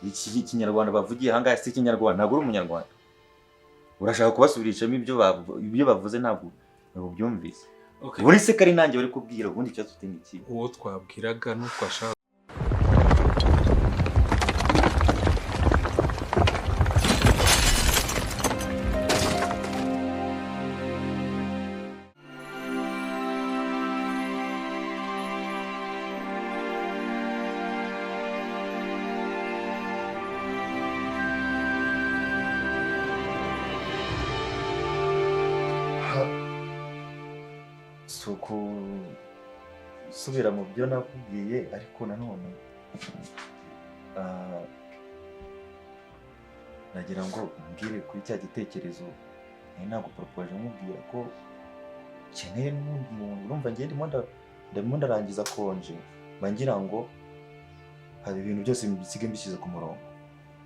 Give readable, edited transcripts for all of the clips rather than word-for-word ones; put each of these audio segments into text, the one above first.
iki kinyarwanda bavugiye hanga si ikinyarwanda ntabwo uri umunyarwanda urashaka kubasubirishamo ibyo bavuze ntabwo byumvise buri se kari nanjye bari kubwira ubundi icyo tutenge iki uwo twabwiraga n'utwashaka suku subira mu byo nakubwiye ariko nanone nagira ngo mbwire kuri cya gitekerezo ntabwo propoje mubwira ko keneye n'undi muntu urumva ngiye ndimo ndarangiza konje bangira ngo hari ibintu byose mbisige mbishyize ku murongo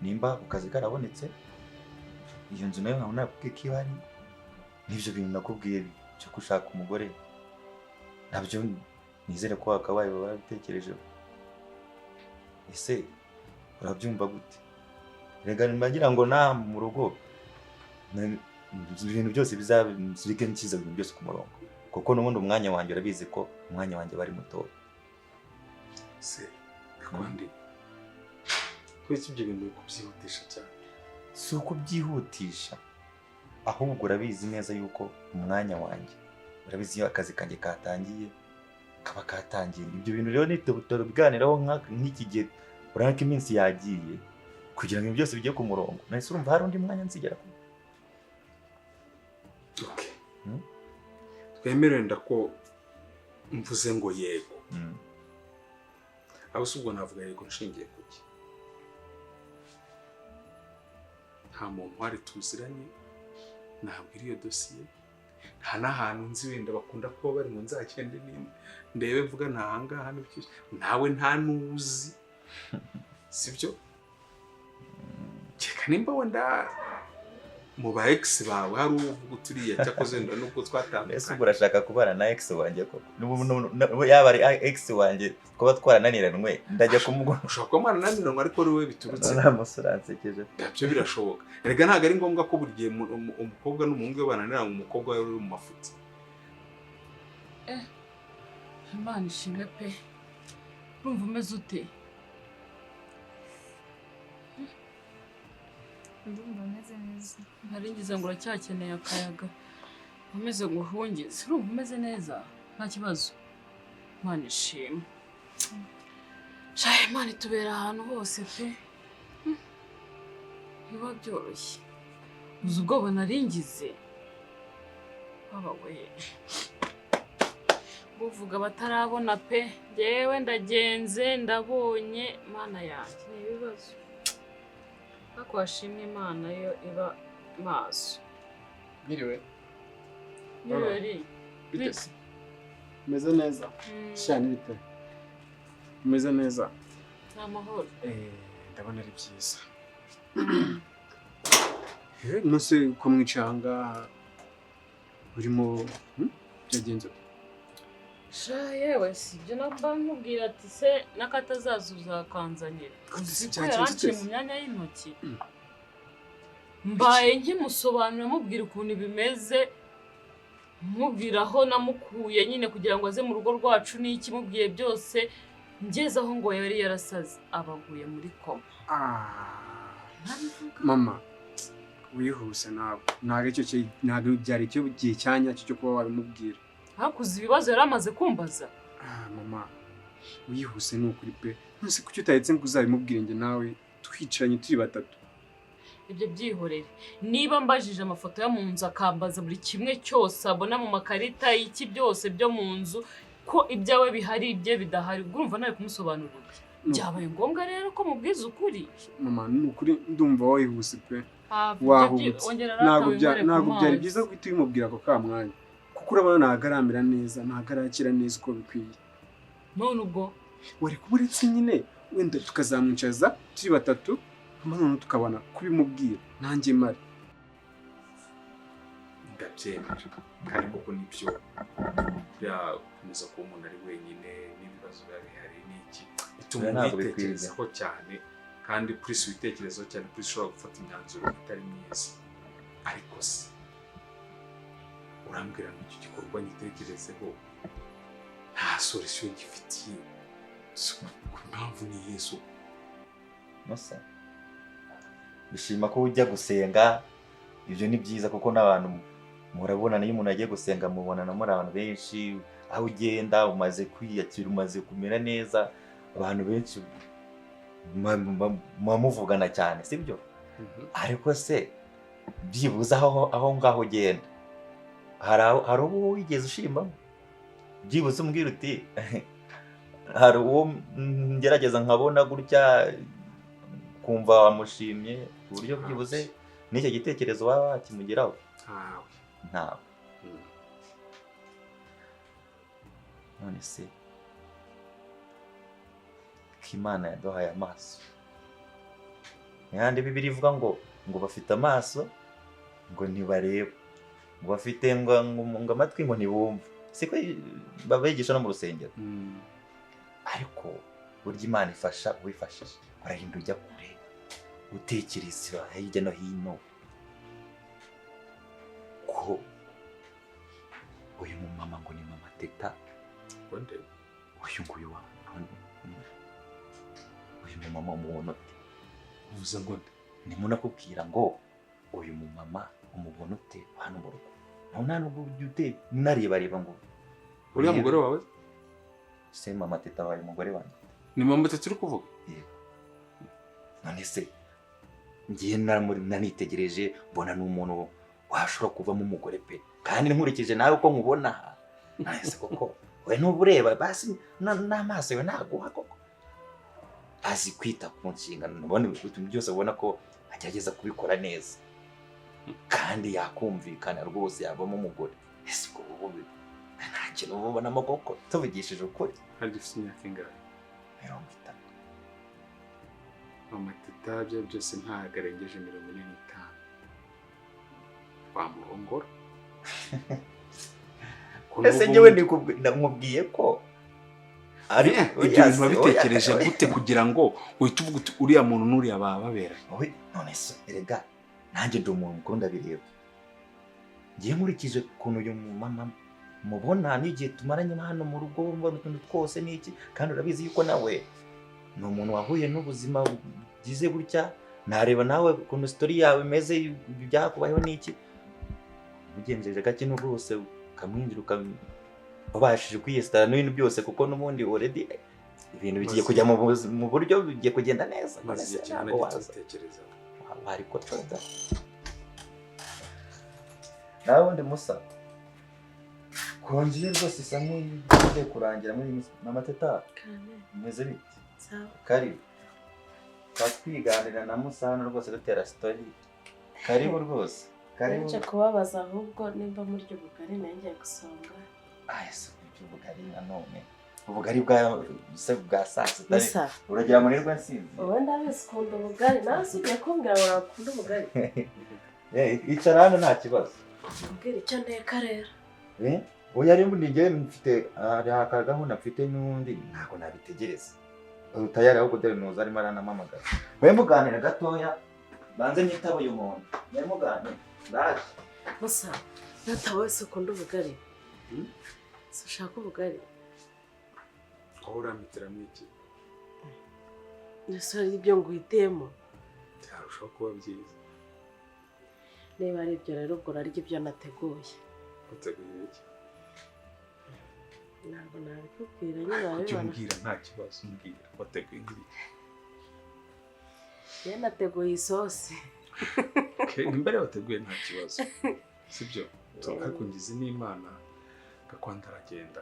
nimba ku kazi karabonetse iyo nzu nayo nkabona nakubwiye ko ihari n'ibyo bintu nakubwiye cyo gushaka umugore nabyo nizere ko wakabaye barabitekerejeho ese urabyumva gute rega ngira ngo nta mu rugo ibintu byose bizabike nkiza ibintu byose ku murongo kuko n'ubundi umwanya wanjye urabizi ko umwanya wanjye bari muto se kandi kwiki ibyo bintu kubyihutisha cyane si ukubyihutisha ahubwo urabizi neza yuko umwanya wanjye urabizi iyo akazi kanjye katangiye kaba katangiye ibyo bintu rero nitubiganiraho nk'iki gihe urabona ko iminsi yagiye kugira ngo byose bijye ku murongo nahise urumva hari undi mwanya nsigera ko twemerenda ko mvuze ngo yego abo subwo navuga yego nshingiye kuki nta muntu wari tuziranye nabwira iyo dosiye nta n'ahantu nzi wenda bakunda kuba bari mu nzakende ndebe mvuga ntahangaha n'ibikije nawe nta nuzi sibyo cyeka nimba wenda mu ba ex bawe hari uvuga uturiye cyakoze ndo nubwo twatambye ese urashaka kubana na ex wanjye koko yaba ari ex wanjye kuba twarananiranwe ndajya kumugura ushaka ko mwana nananiranwe ariko ari we biturutse nta musuransekeje byo birashoboka erega ntago ari ngombwa ko buri gihe umukobwa n'umuhungu we bananiranwe umukobwa we uri mu mafuti Imana ishimwe pe urumva umeze ute ndumva meze neza ntaringize ngo uracyakeneye akayaga umeze ngo uhungize urumva umeze neza nta kibazo Imana ishimwe Imana itubera ahantu hose pe biba byoroshye uzi ubwoba naringize baba we buvuga batarabona pe njyewe ndagenze ndabonye Mana yanjye ni ibibazo ariko washimye Imana yo iba maso Miriwe bitese meze neza cyane bite meze neza amahoro ndabona ari byiza nose ko mwicanga urimo byagenze yewe sibyo namba nkubwira ati se nakatazaza uzakanzanira uzi ko yaranciye mu myanya y'intoki mbaye nkimusobanura mubwira ukuntu bimeze mubwira aho namukuye nyine kugira ngo aze mu rugo rwacu n'iki mubwiye byose ngeze aho ngo yari yarasaze abaguye muri koma mama wihuse ntabwo byari cyo gihe cyanya cyo kuba wabimubwira hakuze ibibazo yari amaze kumbaza mama wihuse ni ukuri pe nose kuki utahetse ngo uzabimubwire njye nawe twicaranye turi batatu ibyo byihorere niba mbajije amafoto yo mu nzu akambaza buri kimwe cyose abona mu makarita y'iki byose byo mu nzu ko ibyawe bihari ibye bidahari urumva nawe kumusobanurira byabaye ngombwa rero ko mubwiza ukuri mama ni ukuri ndumva wihuse pe wahubutse ntabwo byari byiza guhita ubimubwira ako kamwanya kuko urabona ntabwo aramera neza ntabwo arakira neza uko bikwiye none ubwo wari kuba uretse nyine wenda tukazamwicaza turi batatu none tukabona kubimubwira nanjye mari ndabyemera kandi koko nibyo byakomeza kuba umuntu ari wenyine n'ibibazo biba bihari n'iki bituma umwitekerezaho cyane kandi kuri si ibitekerezo cyane kuri ushobora gufata imyanzuro itari myiza ariko se urambwira ngo icyo gikorwa ngitekerezeho nta solution gifitiye ku mpamvu ni Yesu Musa bishima ko ujya gusenga ibyo ni byiza kuko n'abantu murabona niyo umuntu agiye gusenga mubonana muri abantu benshi aho ugenda umaze kwiyakira umaze kumera neza abantu benshi muvugana cyane sibyo ariko se byibuze aho ngaho ugenda hari uwo wigeze ushimamo byibuze umbwira uti hari uwo ngerageza nkabona gutya kumva wamushimye ku buryo byibuze n'icyo gitekerezo waba wakimugeraho ntawe none se ko Imana yaduhaye amaso n'ahandi Bibiliya ivuga ngo bafite amaso ngo ntibareba ngo bafite ngo amatwi ngo ntibumva siko babigisha no mu rusengero ariko burya Imana ifasha uwifashije urahinda ujya kure utekereza hirya no hino ko uyu mumama ngo ni mama Teta uyu nguyu wa uyu mumama umubona ute uvuze ngo ndimo nakubwira ngo uyu mumama umubona ute hano mu rugo nta nubwo ujye nareba ngo uriya mugore wawe se mama Teta wawe umugore wanjye ni mama Teta uri kuvuga none se ngiye nanitegereje mbona n'umuntu washobora kuvamo umugore pe kandi nkurikije nawe uko nkubona nahise koko we n'ubureba basi n'amaso yawe naguha koko azi kwita ku nshingano ubona ibintu byose ubona ko agerageza kubikora neza kandi yakumvikana rwose yavamo umugore ese ko ubu nta kintu ubona amaboko tuvugishije ukuri hari dufite imyaka ingahe 50 mama Teta byo byose ntago arengeje 45 wamurongora ese njyewe ndamubwiye ko ari ibyo bintu babitekereje gute kugira ngo uhite uvuga uti uriya muntu n'uriya bababera none se erega nanjye ndi umuntu mukuru ndabireba ngiye nkurikije ukuntu uyu mama mubona n'igihe tumaranye hano mu rugo mbona utuntu twose n'iki kandi urabizi yuko nawe ni umuntu wahuye n'ubuzima bwize gutya nareba nawe ukuntu story yawe imeze byakubayeho n'iki ugenjeje gake n'ubwose ukamwinjira ukabashije kwiyesitara n'ibintu byose kuko n'ubundi already ibintu bigiye kujya mu buryo bigiye kugenda neza maze cyane gitekereza ariko coda nawe ndi Musa kongiye rwose isa nk'igiye kurangira muri mama Teta meze bite karibu twatwiganira na Musa hano rwose dutera story karibu rwose karibu nje kubabaza ahubwo nimba muri ryo bugari nanjye gusonga ese ubugari nanone ubugari bwa sasa uragira muri rwa nsinzi wowe ndabisikunda ubugari nawe ugiye kumbwira ngo nakunda ubugari icara hano nta kibazo mbwira icyo nteka rero oya rero ngiye mfite aka gahunda mfite n'undi ntabwo nabitegereza utayari ahubwo dore nuza arimo aranamamagara we muganira gatoya banze nyitaba uyu muntu we muganira ndaje Musa nata wese ukunda ubugari ushaka ubugari aho uramitira mwiki nese ibyo nguhitemo byarushaho kuba byiza niba ari ibyo rero ubwo urarya ibyo nateguye uteguye iki ntabwo nabikubwira nyine wabibona mbwira nta kibazo mbwira wateguye nk'ibiki ye nateguye isosi imbere wateguye nta kibazo sibyo tukakungize n'Imana gakwanda aragenda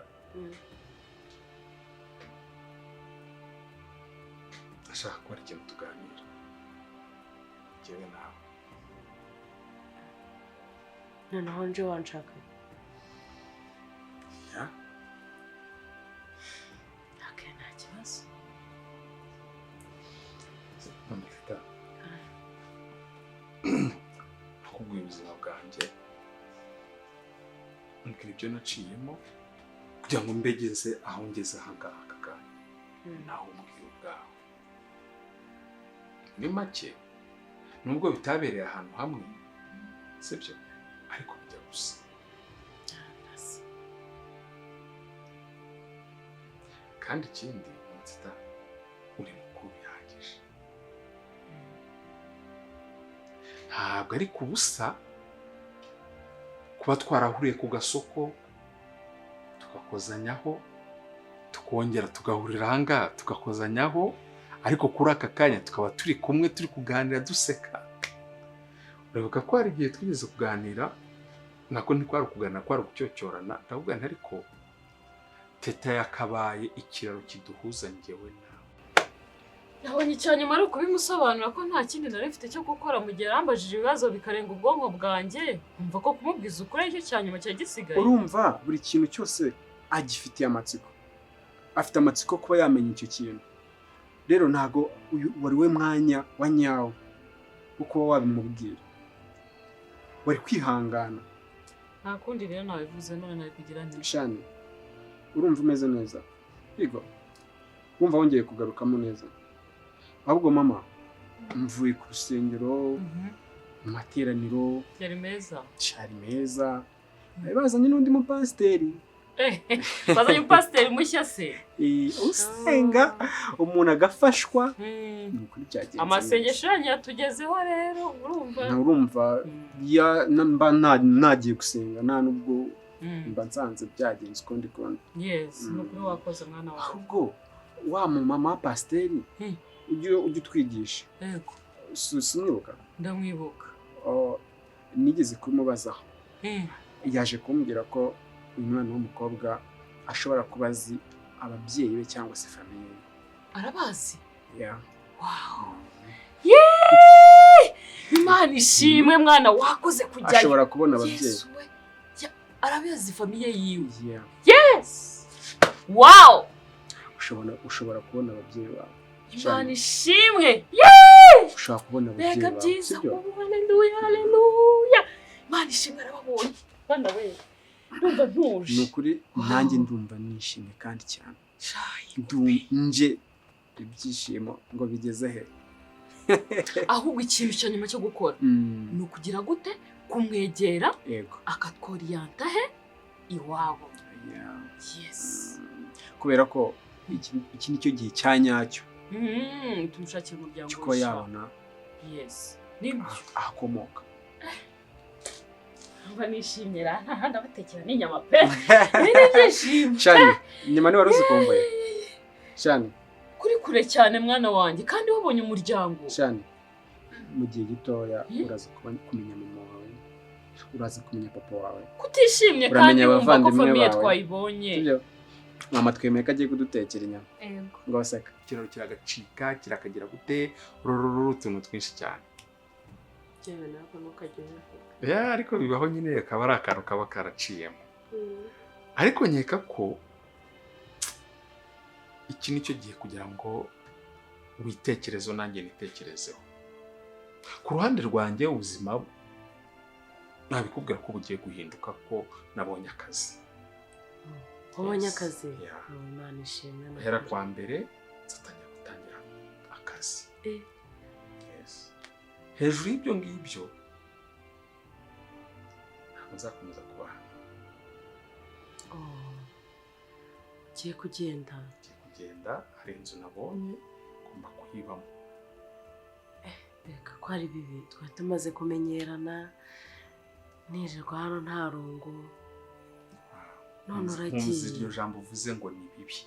ashaka ko ari ikintu tuganira njyewe nawe noneho nje wanshaka ya nta kibazo mama Teta nakubwiye ubuzima bwanjye mbwira ibyo naciyemo kugira ngo mbegeze aho ngeze aha ngaha aka kanya nawe umbwira ubwawe ni make nubwo bitabereye ahantu hamwe sibyo ariko bijya gusa kandi ikindi Matita uri mukuru bihagije ntabwo ari ku busa kuba twarahuriye ku gasoko tugakozanyaho tukongera tugahurira ahangaha tugakozanyaho ariko kuri aka kanya tukaba turi kumwe turi kuganira duseka uravuga ko hari igihe twigeze kuganira nako ntikwari kuganira kwari gucyocyorana ndavuga nti ariko teta yakabaye ikiraro kiduhuza njyewe nawe nabonye icyanyuma ari kubimusobanura ko nta kindi nari mfite cyo gukora mu gihe yambajije ibibazo bikarenga ubwonko bwanjye umva ko kumubwiza ukuri aricyo cyanyuma cyari gisigaye urumva buri kintu cyose agifitiye amatsiko afite amatsiko kuba yamenya icyo kintu rero ntago wari we mwanya wa nyawo uko wabimubwira wari kwihangana nta kundi rero nabivuze none nari kugira nti shani urumva umeze neza yego wumva wongeye kugarukamo neza ahubwo mama mvuye ku rusengero mu materaniro yari meza cyari meza bazanye n'undi mupasiteri bazanye umupasiteri mushya se usenga umuntu agafashwa ni ukuri byagenze amasengesho yanyu yatugezeho rero urumva mba nagiye gusenga nta nubwo mba nsanze byagenze uko ndi kubona yes ni ukuri wakoze mwana wawe ahubwo wa mama wa pasiteri ujye utwigisha yego simwibuka ndamwibuka nigeze kumubazaho yaje kumbwira ko uyu mwana w'umukobwa ashobora kuba azi ababyeyi be cyangwa se famiye ye arabazi yeah wow Imana ishimwe mwana wakoze kujyayo ashobora kubona ababyeyi arabizi famiye yiwe yeah yes wow ushobora kubona ababyeyi bawe Imana ishimwe ushobora kubona ababyeyi bawe byiza haleluya haleluya Imana ishimwe arababonye bana we ndumva ntuje ni ukuri nanjye ndumva nishimye kandi cyane nje ibyishimo ngo bigeze he ahubwo ikintu cya nyuma cyo gukora ni ukugira gute kumwegera yego akatworiyanta he iwabo yes kubera ko iki nicyo gihe cya nyacyo tumushakira umuryango ko yabona yes nibyo akomoka mba nishimye ra nta handi abatekera n'inyama pe ni byishimo shani nyuma ni wari uzikumbuye shani kuri kure cyane mwana wanjye kandi wabonye umuryango shani mu gihe gitoya uraza kumenya mama wawe uraza kumenya papa wawe kutishimye kandi wumva ko famiye twayibonye mama twemeye ko agiye kudutekera inyama yego ngo baseka ikiraro kiragacika kirakagira gute rururu utuntu twinshi cyane yewe nako nukajya ariko bibaho nyine akaba ari akantu kaba karaciyemo ariko nkeka ko iki nicyo gihe kugira ngo witekerezo nanjye nitekerezeho ku ruhande rwanjye ubuzima nabikubwira ko bugiye guhinduka ko nabonye akazi wabonye akazi Imana ishimwe hera kwa mbere gutangira akazi hejuru y'ibyo ngibyo nzakomeza kubaha ugiye kugenda hari inzu nabonye ngomba kuyibamo reka ko ari bibi twari tumaze kumenyerana nirirwa hano nta rungu none uragiye iryo jambo uvuze ngo ni bibi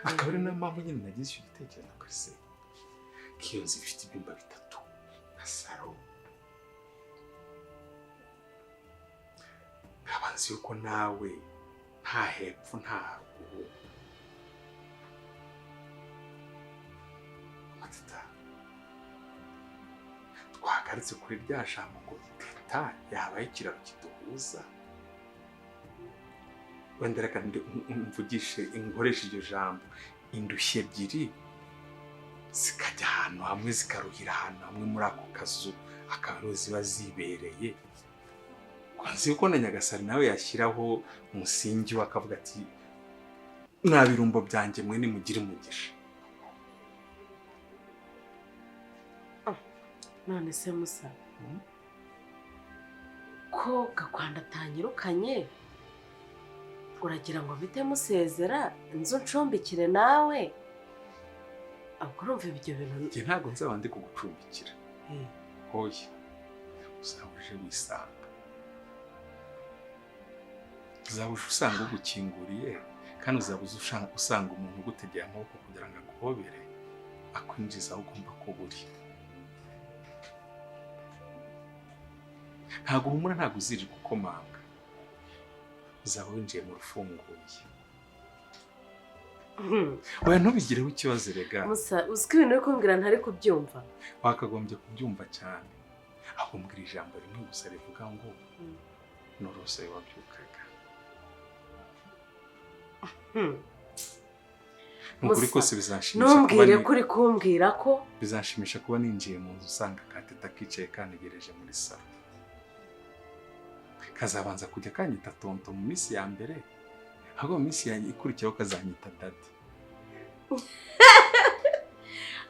akaba ari nayo mpamvu nyine nagize icyo gitekerezo kuri se k'iyo nzu ifite ibyumba 3 na salo nzi yuko nawe nta hepfo nta haruguru Matita twagaritse kuri rya jambo ngo teta yabaye ikiraro kiduhuza wenda reka mvugishe inkoresha iryo jambo indushyi ebyiri zikajya ahantu hamwe zikaruhira ahantu hamwe muri ako kazu akaba ziba zibereye kwanze yuko na Nyagasani nawe yashyiraho umusingi wakavuga ati mwa birumbo byanjye mwe nimugire umugisha none se musa ko Gakwanda atanyirukanye uragira ngo mpite musezera inzu ncumbikire nawe ahubwo urumva ibyo bintu njye ntabwo nzaba ndi kugucumbikira hoya uzaba uje wisanga uzaba uje usanga ugukinguriye kandi uzaba usanga umuntu ugutegeye amaboko kugira ngo aguhobere akwinjiza aho ugomba kuba uri. ntabwo humura, ntabwo uziri gukomanga, uzaba winjiye mu rufunguye. Oya ntubigireho ikibazo rega. Musa uziko ibintu uri kumbwira ntari kubyumva. Wakagombye kubyumva cyane. Aho mbwira ijambo rimwe gusa rivuga ngo Norose wabyukaga. Nukuri kose bizanshimisha kuba numbwire kuri kumbwira ko bizanshimisha kuba ninjiye mu nzu usanga Kateta kicaye kanegereje muri salo. Kazabanza kujya kanyita tonto mu minsi ya mbere, ahubwo mu minsi ikurikiyeho kazanyita dadi.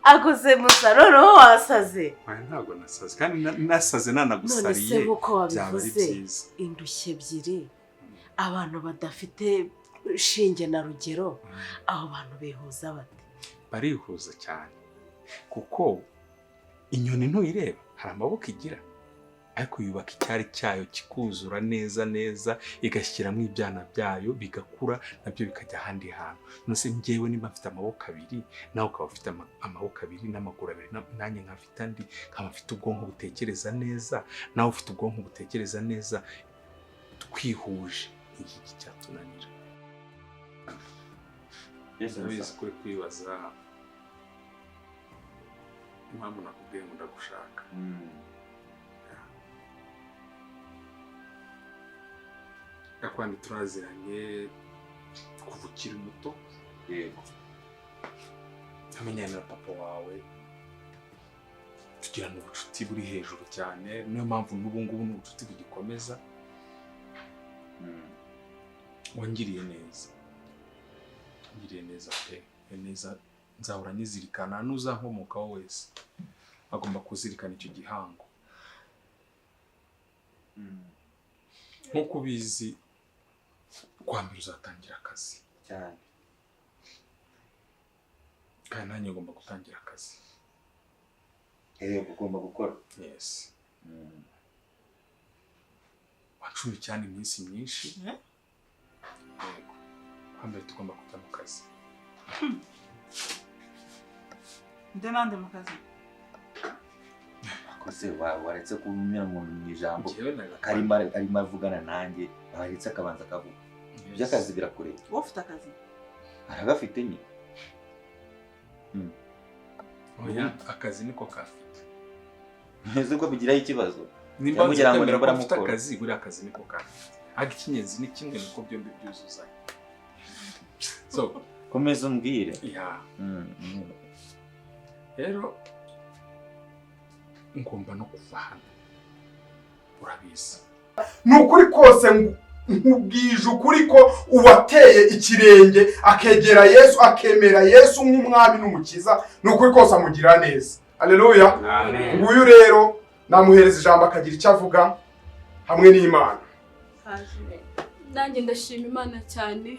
aguze Musa noneho wasaze. Ntabwo nasaze kandi nasaze nanagusariye. None se uko byaba ari wabivuze byiza. indushyi ebyiri abantu badafite shinge na rugero aho bantu bihuza bate? Barihuza cyane kuko inyoni ntuyireba hari amaboko igira, ariko yubaka icyari cyayo kikuzura neza neza, igashyiramo ibyana byayo bigakura nabyo bikajya ahandi hantu. Nose njyewe niba mfite amaboko abiri nawe ukaba ufite amaboko abiri n'amaguru abiri, nanjye nkafite andi, nkaba mfite ubwonko butekereza neza nawe ufite ubwonko butekereza neza, twihuje iki cyatunanira. Ndabizi kuri kwibaza impamvu nakubwiye ngo ndagushaka. Gakwanda turaziranye kuva ukiri muto. Yego. Amenyana na papa wawe, tugirana ubucuti buri hejuru cyane, niyo mpamvu n'ubu ngubu n'ubucuti bugikomeza. Wangiriye neza. Wangiriye neza pe, neza nzahora nizirikana n'uzankomokaho wese agomba kuzirikana icyo gihango. Nk'uko ubizi kwa mbere uzatangira akazi cyane, kandi nanjye ngomba gutangira akazi. ugomba gukora. Yes. Wacumi cyane iminsi myinshi. Yego. Kwa mbere tugomba kujya mu kazi. Nde mu kazi? Akose waretse kumenya mu ijambo Njyewe na karima arimo avugana nanjye, waretse akabanza akavuga. By'akazi birakureba. Wowe ufite akazi? Aragafite nyine. Oya, akazi niko kafite. Neze ko bigiraho ikibazo. Nimba Kugira ngo nzakora mukora akazi, buri akazi niko kafite. Ariko ikinyenzi ni kimwe nuko byombi byuzuzanya. So, komeza umbwire. ya. Rero ngomba no kuva hano. Urabizi. Nukuri kose nkubwije ukuri ko uwateye ikirenge akegera Yesu, akemera Yesu nk'umwami n'umukiza, nukuri kose amugira neza. Haleluya. Amen. Nguyu rero namuhereza ijambo akagira icyo avuga hamwe n'Imana. Nanjye ndashima Imana cyane,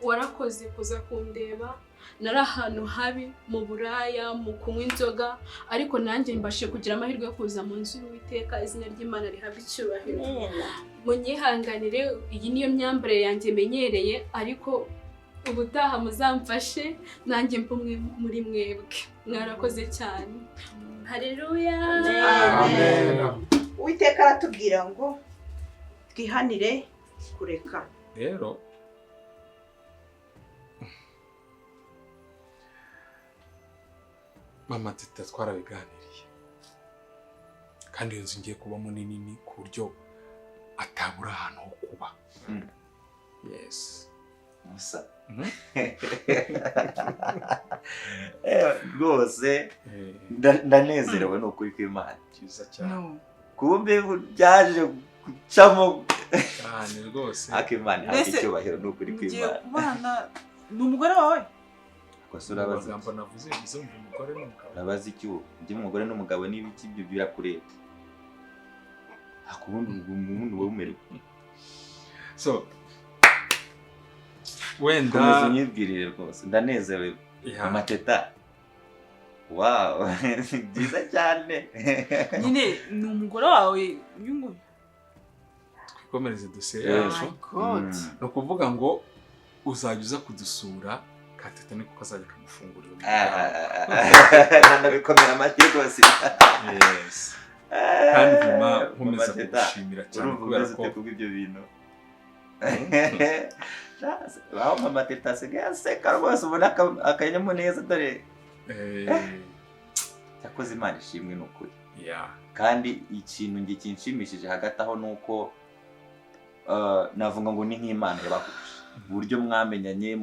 warakoze kuza kundeba. Nari ahantu habi mu buraya, mu kunywa inzoga, ariko nanjye mbashe kugira amahirwe yo kuza mu nzu y'Uwiteka, izina ry'Imana rihabwa icyubahiro. Munyihanganire, iyi niyo myambarire yanjye menyereye, ariko ubutaha muzamfashe nanjye mbumwe muri mwebwe. Mwarakoze cyane. Haleluya. Amen. Uwiteka aratubwira ngo twihanire kureka. Rero Mama Teta twarabiganiriye, kandi iyo nzu ngiye kubamo ni nini ku buryo atabura ahantu ho kuba. Yes. Musa. Rwose ndanezerewe n'ukuri kw'Imana. Cyiza cyane. No. Kumbe byaje gucamo Cyane rwose. akimana Mbese icyubahiro n'ukuri Ngiye kw'Imana. kubana n'umugore wawe? Ko Kosa urabaza amagambo navuze bivuze ngo umugore n'umugabo. urabaza iki wowe iby'umugore n'umugabo n'ibiki ibyo birakureba ubundi wowe umerewe So wenda komeza unyibwirire rwose ndanezerewe Yeah. amateta wow byiza cyane nyine ni umugore wawe uyu nguyu. twikomereze dosiye Yeah. yacu. God. Ni ukuvuga ngo uzajya uza kudusura Kateta niko kazajya kamufungurira ndabikomera amashyi rwose Yes. Kandi nyuma nkomeza kugushimira cyane kubera ko ibyo bintu aho mama teta asigaye aseka rwose ubona akanyamuneza dore yakoze Imana ishimwe ni ukuri yeah. kandi ikintu nge kinshimishije hagati aho ni uko navuga ngo ni nk'Imana yabahuje uburyo mwamenyanye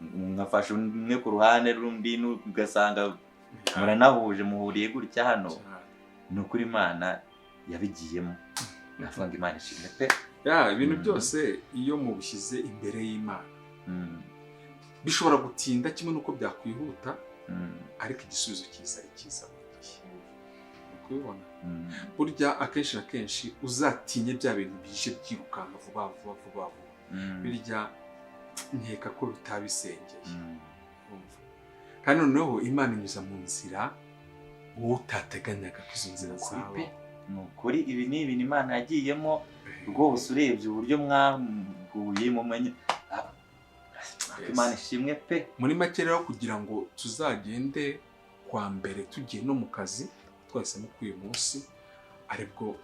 mwafashe umwe ku ruhande rundi ugasanga muranahuje muhuriye gutya hano ni ukuri Imana yabigiyemo navuga ngo Imana ishimwe pe ibintu byose iyo mubishyize imbere y'Imana bishobora gutinda kimwe nuko byakwihuta ariko igisubizo cyiza ari cyiza kubibona burya akenshi na kenshi uzatinye bya bintu bije byirukanka vuba birya nkeka ko bitabisengeye kandi noneho Imana inyuza mu nzira wowe utateganyaga ko izo nzira zawe ni ukuri ibi ni ibintu Imana yagiyemo rwose urebye uburyo mwahuye mumenye Imana ishimwe pe muri make rero kugira ngo tuzagende kwa mbere tugiye no mu kazi twahisemo ko uyu munsi aribwo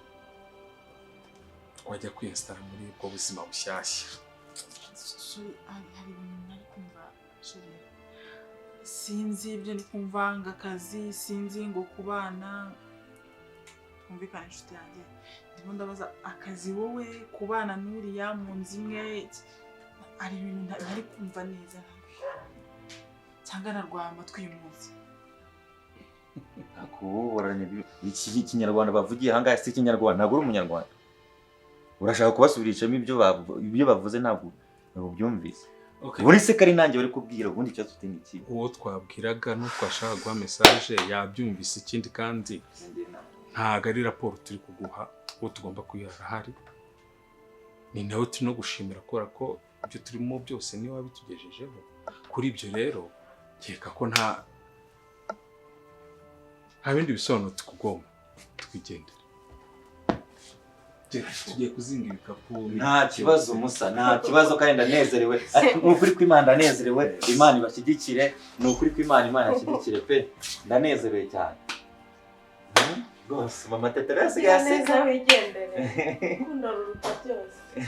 wajya kwiyesitara muri ubwo buzima bushyashya. Hari ibintu nari kumva sinzi ibyo ndi kumva ngo akazi sinzi ngo kubana twumvikane inshuti yanjye ndimo ndabaza akazi wowe kubana n'uriya mu nzu imwe ari ibintu ntari kumva neza cyangwa narwaye amatwi uyu munsi akuburanye iki kinyarwanda bavugiye ahangaha si ikinyarwanda ntabwo uri umunyarwanda urashaka kubasubirishamo ibyo bavuze ntabwo byumvise buri se kari nanjye bari kubwira ubundi ikibazo ufite ni iki uwo twabwiraga n'utwashaka guha message yabyumvise ikindi kandi ntago ari raporo turi kuguha uwo tugomba kuyara hari ni nawe turi no gushimira kubera ko ibyo turimo byose niwe wabitugejejeho kuri ibyo rero nkeka ko nta bindi bisobanuro tukugomba twigendera tugiye kuzinga ibikapu nta kibazo musa nta kibazo kandi ndanezerewe ni ukuri ko Imana ndanezerewe Imana ibashyigikire ni ukuri ko Imana yashyigikire pe ndanezerewe cyane rwose mama teta yasigaye aseka wigendere ukunda ruruta byose